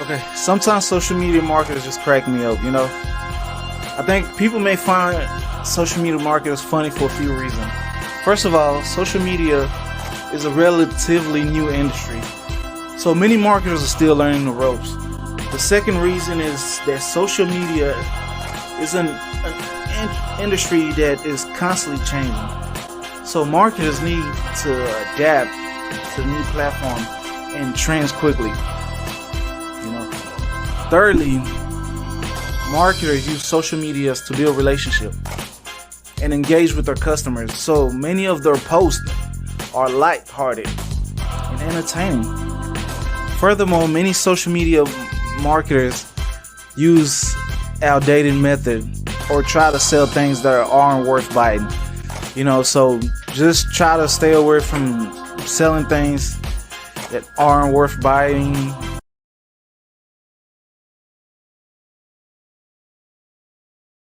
Okay, sometimes social media marketers just crack me up, you know? I think people may find social media marketers funny for a few reasons. First of all, social media is a relatively new industry, so many marketers are still learning the ropes. The second reason is that social media is an industry that is constantly changing. So marketers need to adapt to the new platform and trends quickly. You know. Thirdly, marketers use social media to build relationships and engage with their customers. So many of their posts are light-hearted and entertaining. Furthermore, many social media marketers use outdated method or try to sell things that aren't worth buying. You know, so just try to stay away from selling things that aren't worth buying